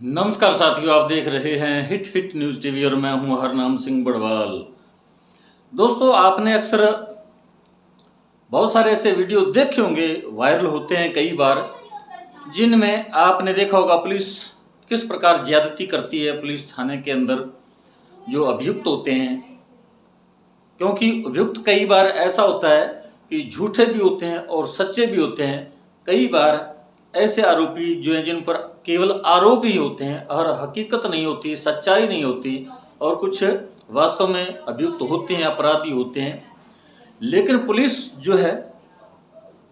नमस्कार साथियों, आप देख रहे हैं हिट हिट न्यूज टीवी और मैं हूं हरनाम सिंह बड़वाल। दोस्तों, आपने अक्सर बहुत सारे ऐसे वीडियो देखे होंगे, वायरल होते हैं कई बार, जिनमें आपने देखा होगा पुलिस किस प्रकार ज्यादती करती है पुलिस थाने के अंदर जो अभियुक्त होते हैं। क्योंकि अभियुक्त कई बार ऐसा होता है कि झूठे भी होते हैं और सच्चे भी होते हैं। कई बार ऐसे आरोपी जो हैं जिन पर केवल आरोप ही होते हैं और हकीकत नहीं होती, सच्चाई नहीं होती, और कुछ वास्तव में अभियुक्त होते हैं, अपराधी होते हैं। लेकिन पुलिस जो है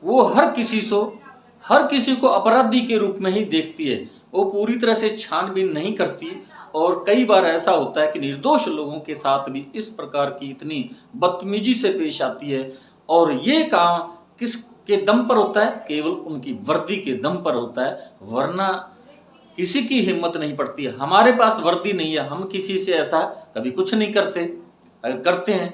वो हर किसी को अपराधी के रूप में ही देखती है। वो पूरी तरह से छानबीन नहीं करती और कई बार ऐसा होता है कि निर्दोष लोगों के साथ भी इस प्रकार की इतनी बदतमीजी से पेश आती है। और ये काम किसके दम पर होता है? केवल उनकी वर्दी के दम पर होता है, वरना किसी की हिम्मत नहीं पड़ती है। हमारे पास वर्दी नहीं है, हम किसी से ऐसा कभी कुछ नहीं करते। अगर करते हैं,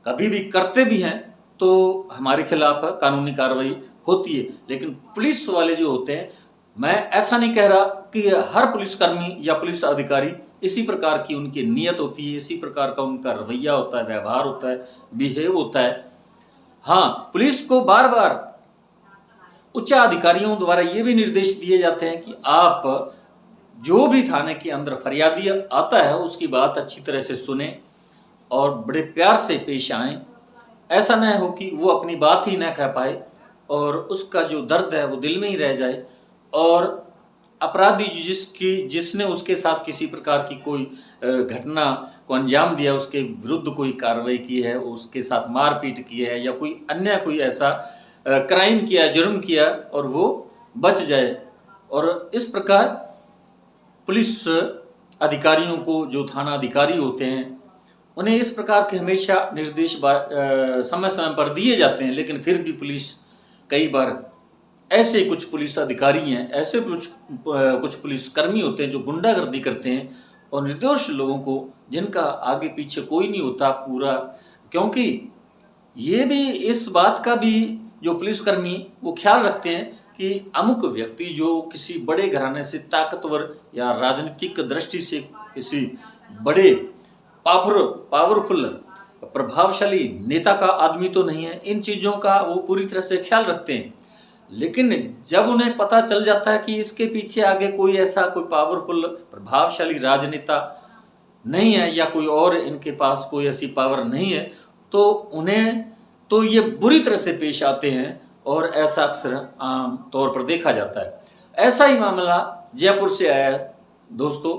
कभी भी करते भी हैं, तो हमारे खिलाफ कानूनी कार्रवाई होती है। लेकिन पुलिस वाले जो होते हैं, मैं ऐसा नहीं कह रहा कि हर पुलिसकर्मी या पुलिस अधिकारी इसी प्रकार की उनकी नीयत होती है, इसी प्रकार का उनका रवैया होता है, व्यवहार होता है, बिहेव होता है। हाँ, पुलिस को बार बार उच्च अधिकारियों द्वारा ये भी निर्देश दिए जाते हैं कि आप जो भी थाने के अंदर फरियादी आता है उसकी बात अच्छी तरह से सुने और बड़े प्यार से पेश आएं। ऐसा न हो कि वो अपनी बात ही न कह पाए और उसका जो दर्द है वो दिल में ही रह जाए, और अपराधी जिसने उसके साथ किसी प्रकार की कोई घटना को अंजाम दिया, उसके विरुद्ध कोई कार्रवाई की है, उसके साथ मारपीट की है या कोई ऐसा क्राइम किया, जुर्म किया, और वो बच जाए। और इस प्रकार पुलिस अधिकारियों को, जो थाना अधिकारी होते हैं, उन्हें इस प्रकार के हमेशा निर्देश समय समय पर दिए जाते हैं। लेकिन फिर भी पुलिस कई बार ऐसे कुछ पुलिस अधिकारी हैं, ऐसे कुछ पुलिसकर्मी होते हैं जो गुंडागर्दी करते हैं और निर्दोष लोगों को, जिनका आगे पीछे कोई नहीं होता पूरा। क्योंकि ये भी इस बात का भी जो पुलिसकर्मी वो ख्याल रखते हैं कि अमुक व्यक्ति जो किसी बड़े घराने से, ताकतवर या राजनीतिक दृष्टि से किसी बड़े पावरफुल प्रभावशाली नेता का आदमी तो नहीं है, इन चीज़ों का वो पूरी तरह से ख्याल रखते हैं। लेकिन जब उन्हें पता चल जाता है कि इसके पीछे आगे कोई पावरफुल प्रभावशाली राजनेता नहीं है या कोई और इनके पास कोई ऐसी पावर नहीं है, तो उन्हें तो ये बुरी तरह से पेश आते हैं। और ऐसा अक्सर आम तौर पर देखा जाता है। ऐसा ही मामला जयपुर से आया है दोस्तों।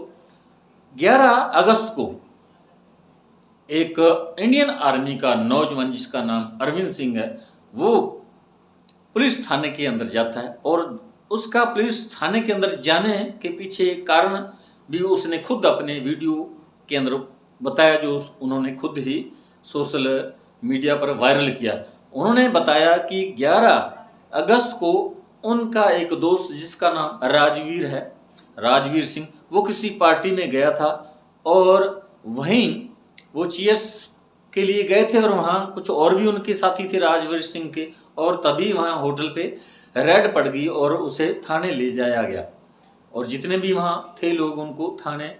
11 अगस्त को एक इंडियन आर्मी का नौजवान, जिसका नाम अरविंद सिंह है, वो पुलिस थाने के अंदर जाता है। और उसका पुलिस थाने के अंदर जाने के पीछे कारण भी उसने खुद अपने वीडियो के अंदर बताया, जो उन्होंने खुद ही सोशल मीडिया पर वायरल किया। उन्होंने बताया कि 11 अगस्त को उनका एक दोस्त, जिसका नाम राजवीर सिंह, वो किसी पार्टी में गया था और वहीं वो चीयर्स के लिए गए थे और वहाँ कुछ और भी उनके साथी थे राजवीर सिंह के, और तभी वहाँ होटल पे रेड पड़ गई और उसे थाने ले जाया गया। और जितने भी वहाँ थे लोग, उनको थाने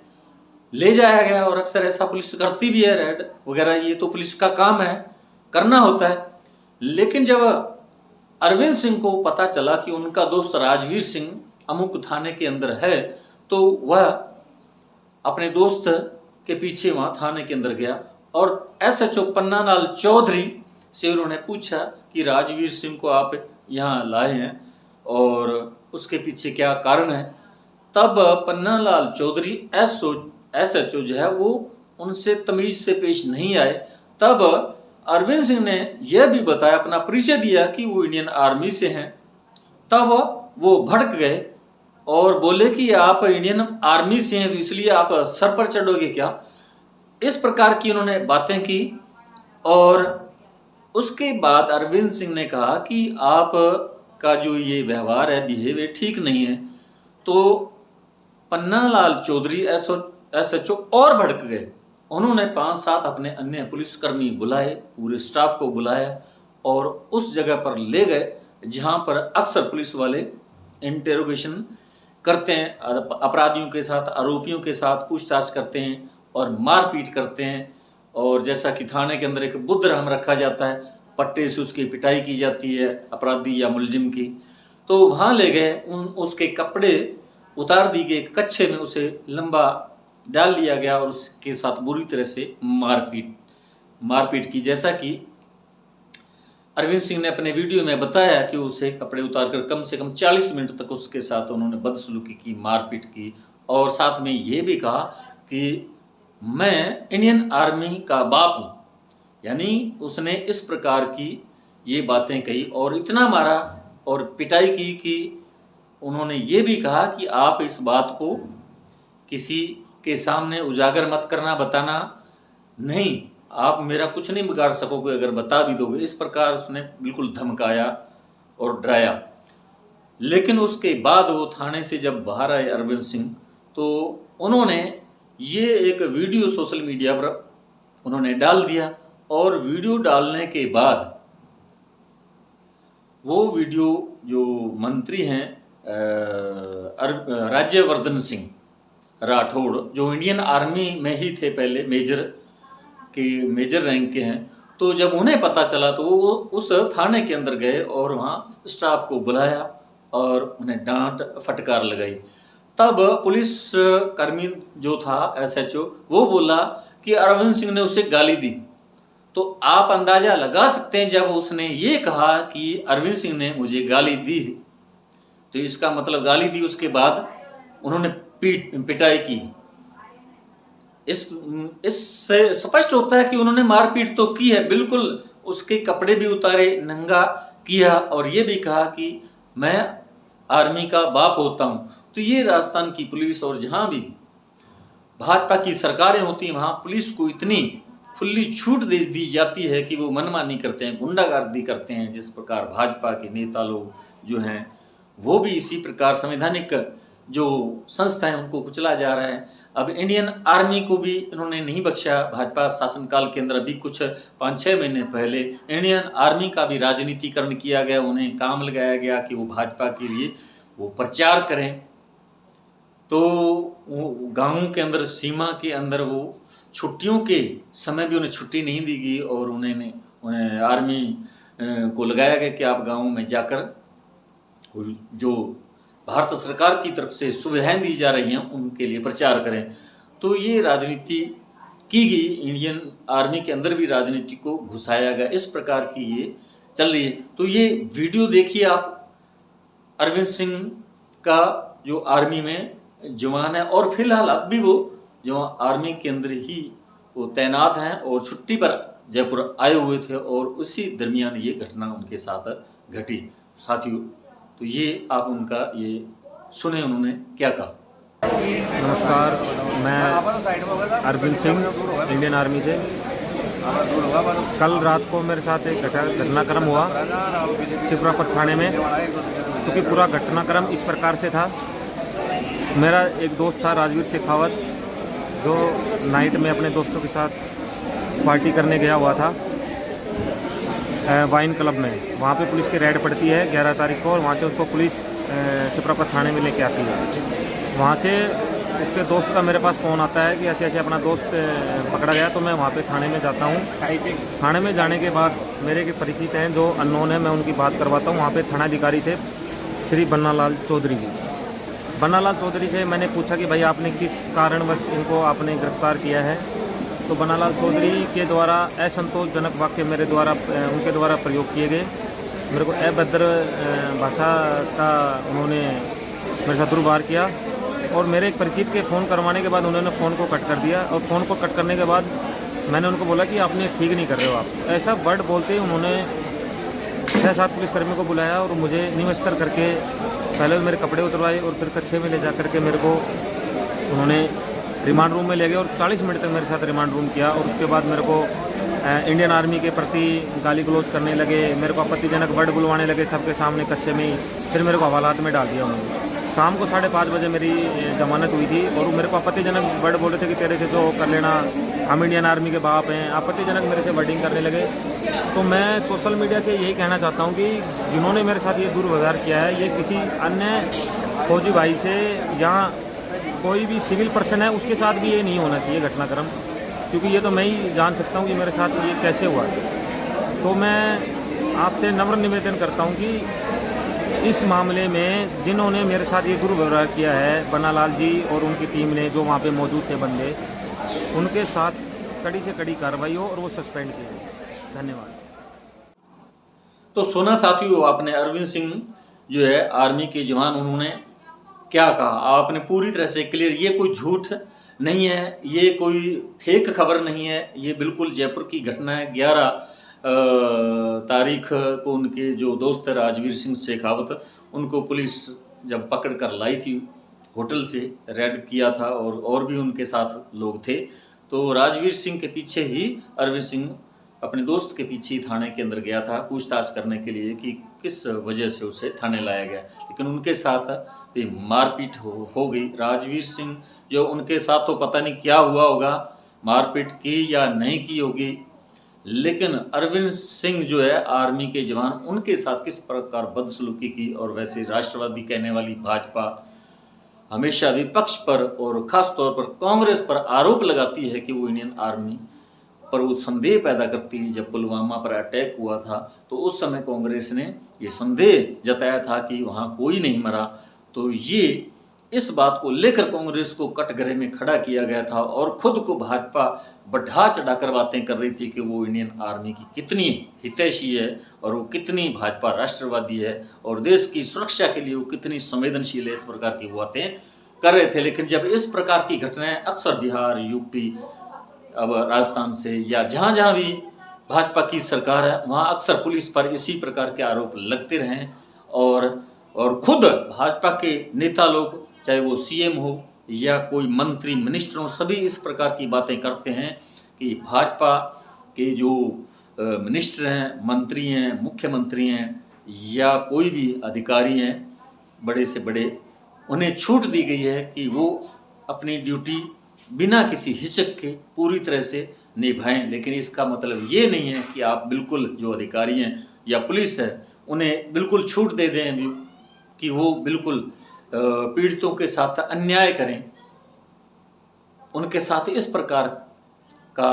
ले जाया गया। और अक्सर ऐसा पुलिस करती भी है, रेड वगैरह, ये तो पुलिस का काम है, करना होता है। लेकिन जब अरविंद सिंह को पता चला कि उनका दोस्त राजवीर सिंह अमुक थाने के अंदर है, तो वह अपने दोस्त के पीछे वहां थाने के अंदर गया और SHO पन्नालाल चौधरी से उन्होंने पूछा कि राजवीर सिंह को आप यहाँ लाए हैं और उसके पीछे क्या कारण है। तब पन्नालाल चौधरी SHO जो है वो उनसे तमीज से पेश नहीं आए। तब अरविंद सिंह ने यह भी बताया, अपना परिचय दिया कि वो इंडियन आर्मी से हैं। तब वो भड़क गए और बोले कि आप इंडियन आर्मी से हैं तो इसलिए आप सर पर चढ़ोगे क्या? इस प्रकार की उन्होंने बातें की। और उसके बाद अरविंद सिंह ने कहा कि आप का जो ये व्यवहार है, बिहेवियर ठीक नहीं है। तो पन्नालाल चौधरी SHO और भड़क गए। उन्होंने 5-7 अपने अन्य पुलिसकर्मी बुलाए, पूरे स्टाफ को बुलाया और उस जगह पर ले गए जहां पर अक्सर पुलिस वाले इंटेरोगेशन करते हैं, अपराधियों के साथ, आरोपियों के साथ पूछताछ करते हैं और मारपीट करते हैं। और जैसा कि थाने के अंदर एक बुद्ध-राम रखा जाता है, पट्टे से उसकी पिटाई की जाती है अपराधी या मुलजिम की, तो वहाँ ले गए, उसके कपड़े उतार दिए गए, कच्छे में उसे लंबा डाल दिया गया और उसके साथ बुरी तरह से मारपीट की। जैसा कि अरविंद सिंह ने अपने वीडियो में बताया कि उसे कपड़े उतारकर कम से कम 40 मिनट तक उसके साथ उन्होंने बदसलूकी की, मारपीट की और साथ में ये भी कहा कि मैं इंडियन आर्मी का बाप हूँ। यानी उसने इस प्रकार की ये बातें कही और इतना मारा और पिटाई की कि उन्होंने ये भी कहा कि आप इस बात को किसी के सामने उजागर मत करना, बताना नहीं, आप मेरा कुछ नहीं बिगाड़ सकोगे अगर बता भी दोगे। इस प्रकार उसने बिल्कुल धमकाया और डराया। लेकिन उसके बाद वो थाने से जब बाहर आए अरविंद सिंह, तो उन्होंने ये एक वीडियो सोशल मीडिया पर उन्होंने डाल दिया और वीडियो डालने के बाद वो वीडियो जो मंत्री हैं राज्यवर्धन सिंह राठौड़, जो इंडियन आर्मी में ही थे पहले, मेजर रैंक के हैं, तो जब उन्हें पता चला तो वो उस थाने के अंदर गए और वहाँ स्टाफ को बुलाया और उन्हें डांट फटकार लगाई। तब पुलिस कर्मी जो था SHO, वो बोला कि अरविंद सिंह ने उसे गाली दी। तो आप अंदाजा लगा सकते हैं, जब उसने ये कहा कि अरविंद सिंह ने मुझे गाली दी, तो इसका मतलब गाली दी, उसके बाद उन्होंने पिटाई की। इससे स्पष्ट होता है कि उन्होंने मारपीट तो की है, बिल्कुल उसके कपड़े भी उतारे, नंगा किया और ये भी कहा कि मैं आर्मी का बाप होता हूँ। तो ये राजस्थान की पुलिस और जहाँ भी भाजपा की सरकारें होती हैं, वहाँ पुलिस को इतनी खुली छूट दे दी जाती है कि वो मनमानी करते हैं, गुंडागर्दी करते हैं। जिस प्रकार भाजपा के नेता लोग जो हैं वो भी इसी प्रकार संवैधानिक जो संस्था है उनको कुचला जा रहा है। अब इंडियन आर्मी को भी इन्होंने नहीं बख्शा। भाजपा शासनकाल के अंदर अभी कुछ 5-6 महीने पहले इंडियन आर्मी का भी राजनीतिकरण किया गया, उन्हें काम लगाया गया कि वो भाजपा के लिए वो प्रचार करें। तो गाँवों के अंदर, सीमा के अंदर वो छुट्टियों के समय भी उन्हें छुट्टी नहीं दी गई और उन्हें आर्मी को लगाया गया कि आप गाँव में जाकर जो भारत सरकार की तरफ से सुविधाएं दी जा रही हैं उनके लिए प्रचार करें। तो ये राजनीति की गई, इंडियन आर्मी के अंदर भी राजनीति को घुसाया गया, इस प्रकार की ये चल रही है। तो ये वीडियो देखिए आप, अरविंद सिंह का जो आर्मी में जवान है और फिलहाल अब भी वो जो आर्मी के अंदर ही वो तैनात हैं और छुट्टी पर जयपुर आए हुए थे और उसी दरमियान ये घटना उनके साथ घटी। साथियों, तो ये आप उनका ये सुने उन्होंने क्या कहा। नमस्कार, मैं अरविंद सिंह इंडियन आर्मी से। कल रात को मेरे साथ एक घटनाक्रम हुआ शिवरापुर थाने में। क्योंकि पूरा घटनाक्रम इस प्रकार से था, मेरा एक दोस्त था राजवीर शेखावत, जो नाइट में अपने दोस्तों के साथ पार्टी करने गया हुआ था वाइन क्लब में। वहाँ पे पुलिस की रेड पड़ती है 11 तारीख को और वहाँ से उसको पुलिस शिवरापुर थाने में लेके आती है। वहाँ से उसके दोस्त का मेरे पास फ़ोन आता है कि ऐसे ऐसे अपना दोस्त पकड़ा गया। तो मैं वहाँ पे थाने में जाता हूँ। थाने में जाने के बाद मेरे के परिचित हैं जो अननोन है, मैं उनकी बात करवाता हूँ। वहाँ पे थानाधिकारी थे श्री बन्नालाल चौधरी जी। बन्नालाल चौधरी से मैंने पूछा कि भाई आपने किस कारणवश इनको आपने गिरफ्तार किया है। तो बन्नालाल चौधरी के द्वारा असंतोषजनक वाक्य मेरे द्वारा उनके द्वारा प्रयोग किए गए। मेरे को अभद्र भाषा का उन्होंने मेरे साथ दुर्व्यवहार किया और मेरे एक परिचित के फ़ोन करवाने के बाद उन्होंने फ़ोन को कट कर दिया। और फ़ोन को कट करने के बाद मैंने उनको बोला कि आपने ठीक नहीं कर रहे हो आप, ऐसा वर्ड बोलते ही उन्होंने 6-7 पुलिसकर्मियों को बुलाया और मुझे निवस्त्र करके पहले मेरे कपड़े उतरवाए और फिर कच्छे में ले जा करके मेरे को उन्होंने रिमांड रूम में ले गए और 40 मिनट तक मेरे साथ रिमांड रूम किया। और उसके बाद मेरे को इंडियन आर्मी के प्रति गाली गलौज करने लगे, मेरे को आपत्तिजनक वर्ड बुलवाने लगे सबके सामने कच्छे में ही। फिर मेरे को हवालात में डाल दिया उन्होंने। शाम को 5:30 बजे मेरी जमानत हुई थी और मेरे को आपत्तिजनक वर्ड बोले थे कि तेरे से जो कर लेना, हम इंडियन आर्मी के बाप हैं, आपत्तिजनक मेरे से वर्डिंग करने लगे। तो मैं सोशल मीडिया से यही कहना चाहता हूँ कि जिन्होंने मेरे साथ ये दुर्व्यवहार किया है, ये किसी अन्य फौजी भाई से या कोई भी सिविल पर्सन है उसके साथ भी ये नहीं होना चाहिए घटनाक्रम, क्योंकि ये तो मैं ही जान सकता हूँ कि मेरे साथ ये कैसे हुआ। तो मैं आपसे नम्र निवेदन करता हूँ कि इस मामले में जिन्होंने मेरे साथ ये दुर्व्यवहार किया है, बनालाल जी और उनकी टीम ने जो वहाँ पे मौजूद थे बंदे, उनके साथ कड़ी से कड़ी कार्रवाई हो और वो सस्पेंड किए जाए। धन्यवाद। तो सुना साथियों आपने अरविंद सिंह जो है आर्मी के जवान, उन्होंने क्या कहा आपने पूरी तरह से क्लियर। ये कोई झूठ नहीं है, ये कोई फेक खबर नहीं है, ये बिल्कुल जयपुर की घटना है। 11 तारीख को उनके जो दोस्त है राजवीर सिंह शेखावत, उनको पुलिस जब पकड़ कर लाई थी, होटल से रेड किया था और भी उनके साथ लोग थे। तो राजवीर सिंह के पीछे ही अरविंद सिंह अपने दोस्त के पीछे थाने के अंदर गया था पूछताछ करने के लिए कि किस वजह से उसे थाने लाया गया, लेकिन उनके साथ भी मारपीट हो गई। राजवीर सिंह जो उनके साथ तो पता नहीं क्या हुआ होगा, मारपीट की या नहीं की होगी, लेकिन अरविंद सिंह जो है आर्मी के जवान, उनके साथ किस प्रकार बदसलूकी की। और वैसे राष्ट्रवादी कहने वाली भाजपा हमेशा विपक्ष पर और खास तौर पर कांग्रेस पर आरोप लगाती है कि वो इंडियन आर्मी पर वो संदेह पैदा करती है। जब पुलवामा पर अटैक हुआ था तो उस समय कांग्रेस ने ये संदेह जताया था कि वहाँ कोई नहीं मरा। तो ये इस बात को लेकर कांग्रेस को कटघरे में खड़ा किया गया था और खुद को भाजपा बढ़ा चढ़ाकर बातें कर रही थी कि वो इंडियन आर्मी की कितनी हितैषी है और वो कितनी भाजपा राष्ट्रवादी है और देश की सुरक्षा के लिए वो कितनी संवेदनशील है, इस प्रकार की बातें कर रहे थे। लेकिन जब इस प्रकार की घटनाएं अक्सर बिहार, यूपी, अब राजस्थान से या जहाँ जहाँ भी भाजपा की सरकार है वहाँ अक्सर पुलिस पर इसी प्रकार के आरोप लगते रहे और खुद भाजपा के नेता लोग, चाहे वो सीएम हो या कोई मंत्री मिनिस्टर हो, सभी इस प्रकार की बातें करते हैं कि भाजपा के जो मिनिस्टर हैं, मंत्री हैं, मुख्यमंत्री हैं या कोई भी अधिकारी हैं बड़े से बड़े, उन्हें छूट दी गई है कि वो अपनी ड्यूटी बिना किसी हिचक के पूरी तरह से निभाएं। लेकिन इसका मतलब ये नहीं है कि आप बिल्कुल जो अधिकारी हैं या पुलिस है उन्हें बिल्कुल छूट दे दें कि वो बिल्कुल पीड़ितों के साथ अन्याय करें, उनके साथ इस प्रकार का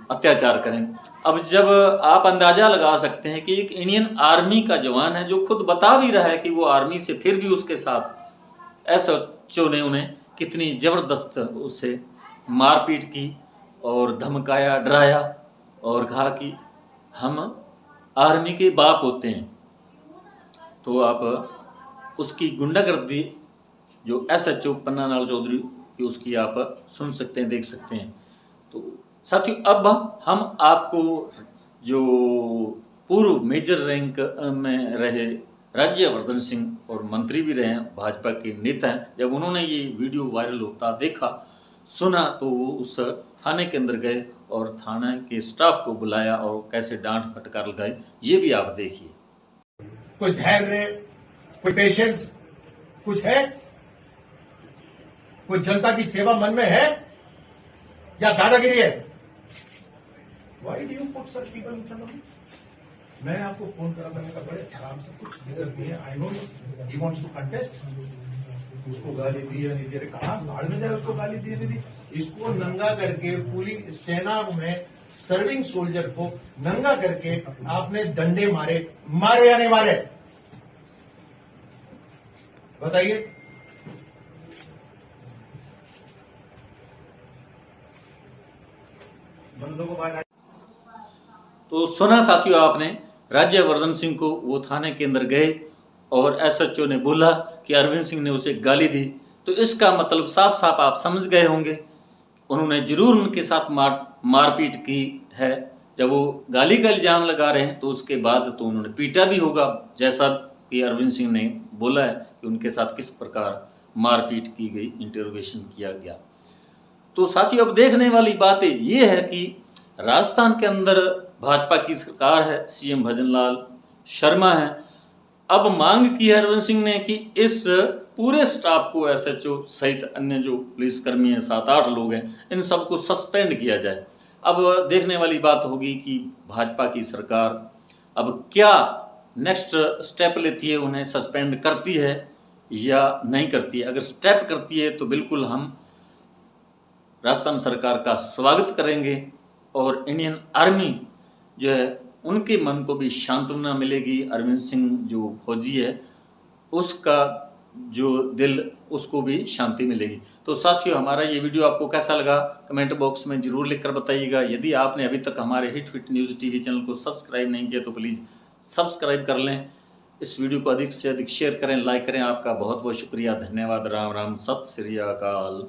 अत्याचार करें। अब जब आप अंदाजा लगा सकते हैं कि एक इंडियन आर्मी का जवान है जो खुद बता भी रहा है कि वो आर्मी से, फिर भी उसके साथ एसएचओ ने उन्हें कितनी ज़बरदस्त उससे मारपीट की और धमकाया, डराया और कहा कि हम आर्मी के बाप होते हैं। तो आप उसकी गुंडागर्दी जो एसएचओ पन्नालाल चौधरी की, उसकी आप सुन सकते हैं, देख सकते हैं। तो साथियों अब हम आपको जो पूर्व मेजर रैंक में रहे राज्यवर्धन सिंह और मंत्री भी रहे हैं, भाजपा के नेता हैं, जब उन्होंने ये वीडियो वायरल होता देखा, सुना, तो वो उस थाने के अंदर गए और थाने के स्टाफ को बुलाया और कैसे डांट फटकार लगाई, ये भी आप देखिए। कोई धैर्य, कोई पेशेंस कुछ है? कोई जनता की सेवा मन में है या दादागिरी है? Why do you put such people in front of me? मैं आपको फोन करा, मैंने कहा बड़े आराम से कुछ जगह दिए। I know he wants to contest. उसको गाली दी या नहीं दी? कहा बाढ़ में जाए, उसको गाली दी नहीं दी? इसको नंगा करके पूरी सेना में सर्विंग सोल्जर को नंगा करके आपने डंडे मारे या नहीं मारे? बताइए। बंदों को बाहर। तो सुना साथियों आपने, राज्यवर्धन सिंह को वो थाने के अंदर गए और एसएचओ ने बोला कि अरविंद सिंह ने उसे गाली दी। तो इसका मतलब साफ साफ आप समझ गए होंगे, उन्होंने जरूर उनके साथ मारपीट की है। जब वो गाली का इल्जाम लगा रहे हैं तो उसके बाद तो उन्होंने पीटा भी होगा, जैसा कि अरविंद सिंह ने बोला है कि उनके साथ किस प्रकार मारपीट की गई, इंटरोगेशन किया गया। तो साथियों अब देखने वाली बात ये है कि राजस्थान के अंदर भाजपा की सरकार है, सीएम भजनलाल शर्मा है। अब मांग की है अरविंद सिंह ने कि इस पूरे स्टाफ को, एसएचओ सहित अन्य जो पुलिसकर्मी हैं, 7-8 लोग हैं, इन सबको सस्पेंड किया जाए। अब देखने वाली बात होगी कि भाजपा की सरकार अब क्या नेक्स्ट स्टेप लेती है, उन्हें सस्पेंड करती है या नहीं करती है। अगर स्टेप करती है तो बिल्कुल हम राजस्थान सरकार का स्वागत करेंगे और इंडियन आर्मी जो है उनके मन को भी सांत्वना मिलेगी। अरविंद सिंह जो फौजी है उसका जो दिल, उसको भी शांति मिलेगी। तो साथियों, हमारा ये वीडियो आपको कैसा लगा कमेंट बॉक्स में जरूर लिखकर बताइएगा। यदि आपने अभी तक हमारे hit fit news TV channel को सब्सक्राइब नहीं किया तो प्लीज़ सब्सक्राइब कर लें। इस वीडियो को अधिक से अधिक शेयर करें, लाइक करें। आपका बहुत बहुत शुक्रिया, धन्यवाद। राम राम, सत श्री अकाल।